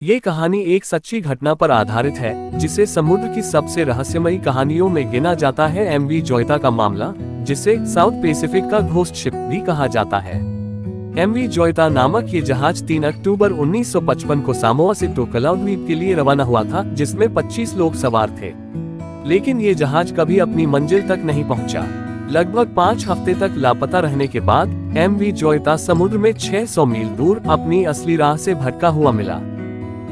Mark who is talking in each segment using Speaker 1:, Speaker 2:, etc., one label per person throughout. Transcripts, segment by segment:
Speaker 1: ये कहानी एक सच्ची घटना पर आधारित है, जिसे समुद्र की सबसे रहस्यमयी कहानियों में गिना जाता है। एमवी जोइता का मामला, जिसे साउथ पैसिफिक का घोस्ट शिप भी कहा जाता है। एमवी जोइता नामक ये जहाज 3 अक्टूबर 1955 को सामोआ से टोकलाउ द्वीप के लिए रवाना हुआ था, जिसमें 25 लोग सवार थे। लेकिन ये जहाज कभी अपनी मंजिल तक नहीं पहुंचा। लगभग 5 हफ्ते तक लापता रहने के बाद एमवी जोइता समुद्र में 600 मील दूर अपनी असली राह से भटका हुआ मिला।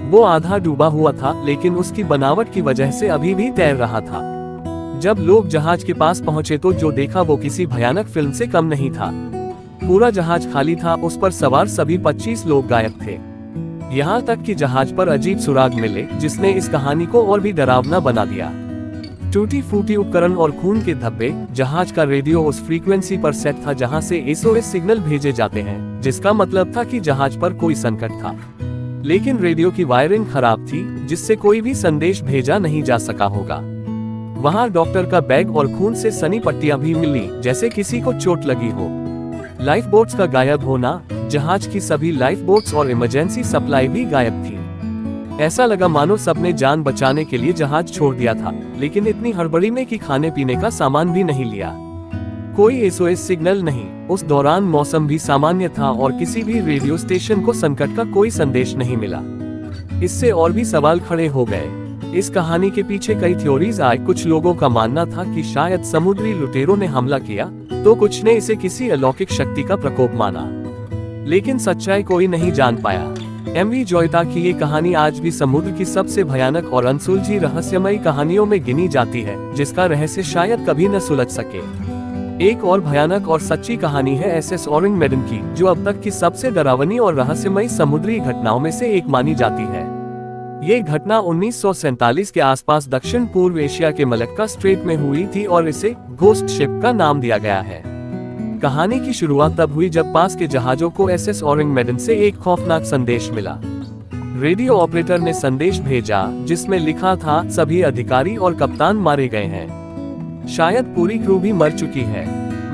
Speaker 1: वो आधा डूबा हुआ था, लेकिन उसकी बनावट की वजह से अभी भी तैर रहा था। जब लोग जहाज के पास पहुंचे तो जो देखा वो किसी भयानक फिल्म से कम नहीं था। पूरा जहाज खाली था, उस पर सवार सभी 25 लोग गायब थे। यहाँ तक कि जहाज पर अजीब सुराग मिले, जिसने इस कहानी को और भी डरावना बना दिया। टूटी फूटी उपकरण और खून के धब्बे। जहाज का रेडियो उस फ्रीक्वेंसी पर सेट था जहां से एसओएस सिग्नल भेजे जाते हैं, जिसका मतलब था कि जहाज पर कोई संकट था। लेकिन रेडियो की वायरिंग खराब थी, जिससे कोई भी संदेश भेजा नहीं जा सका होगा। वहां डॉक्टर का बैग और खून से सनी पट्टियां भी मिली, जैसे किसी को चोट लगी हो। लाइफ बोट्स का गायब होना। जहाज की सभी लाइफ बोट्स और इमरजेंसी सप्लाई भी गायब थी। ऐसा लगा मानो सबने जान बचाने के लिए जहाज छोड़ दिया था, लेकिन इतनी हड़बड़ी में कि खाने पीने का सामान भी नहीं लिया। कोई एसओएस सिग्नल नहीं। उस दौरान मौसम भी सामान्य था और किसी भी रेडियो स्टेशन को संकट का कोई संदेश नहीं मिला। इससे और भी सवाल खड़े हो गए। इस कहानी के पीछे कई थ्योरीज आए। कुछ लोगों का मानना था कि शायद समुद्री लुटेरों ने हमला किया, तो कुछ ने इसे किसी अलौकिक शक्ति का प्रकोप माना। लेकिन सच्चाई कोई नहीं जान पाया। एमवी जोइता की ये कहानी आज भी समुद्र की सबसे भयानक और अनसुलझी रहस्यमयी कहानियों में गिनी जाती है, जिसका रहस्य शायद कभी न सुलझ सके। एक और भयानक और सच्ची कहानी है एसएस ओरिंग मेडन की, जो अब तक की सबसे डरावनी और रहस्यमयी समुद्री घटनाओं में से एक मानी जाती है। ये घटना 1947 के आसपास दक्षिण पूर्व एशिया के मलक्का स्ट्रेट में हुई थी और इसे घोस्ट शिप का नाम दिया गया है। कहानी की शुरुआत तब हुई जब पास के जहाजों को एसएस ओरिंग मेडन से एक खौफनाक संदेश मिला। रेडियो ऑपरेटर ने संदेश भेजा, जिसमें लिखा था, सभी अधिकारी और कप्तान मारे गए हैं। शायद पूरी क्रू भी मर चुकी है।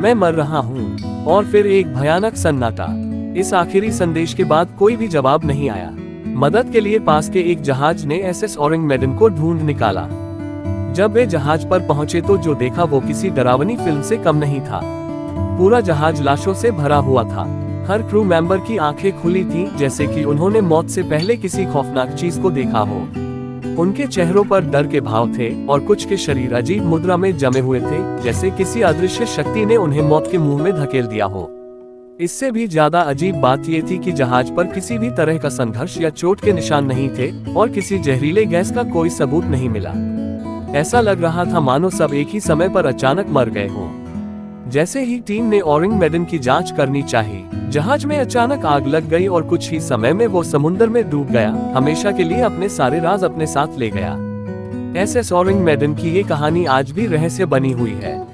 Speaker 1: मैं मर रहा हूँ। और फिर एक भयानक सन्नाटा। इस आखिरी संदेश के बाद कोई भी जवाब नहीं आया। मदद के लिए पास के एक जहाज ने एसएस ओरिंग मेडन को ढूंढ निकाला। जब वे जहाज पर पहुंचे तो जो देखा वो किसी डरावनी फिल्म से कम नहीं था। पूरा जहाज लाशों से भरा हुआ था। हर क्रू मेंबर की आंखें खुली थीं, जैसे कि उन्होंने मौत से पहले किसी खौफनाक चीज को देखा हो। उनके चेहरों पर डर के भाव थे और कुछ के शरीर अजीब मुद्रा में जमे हुए थे, जैसे किसी अदृश्य शक्ति ने उन्हें मौत के मुंह में धकेल दिया हो। इससे भी ज्यादा अजीब बात ये थी कि जहाज पर किसी भी तरह का संघर्ष या चोट के निशान नहीं थे और किसी जहरीले गैस का कोई सबूत नहीं मिला। ऐसा लग रहा था मानो सब एक ही समय पर अचानक मर गए हों। जैसे ही टीम ने ओरिंग मेडन की जांच करनी चाहिए, जहाज में अचानक आग लग गई और कुछ ही समय में वो समुद्र में डूब गया। हमेशा के लिए अपने सारे राज अपने साथ ले गया। एसएस ओरिंग मेडन की ये कहानी आज भी रहस्य बनी हुई है।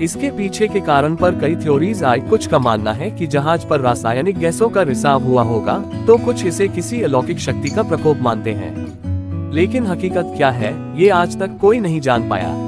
Speaker 1: इसके पीछे के कारण पर कई थ्योरीज आए। कुछ का मानना है कि जहाज पर रासायनिक गैसों का रिसाव हुआ होगा, तो कुछ इसे किसी अलौकिक शक्ति का प्रकोप मानते हैं। लेकिन हकीकत क्या है, ये आज तक कोई नहीं जान पाया।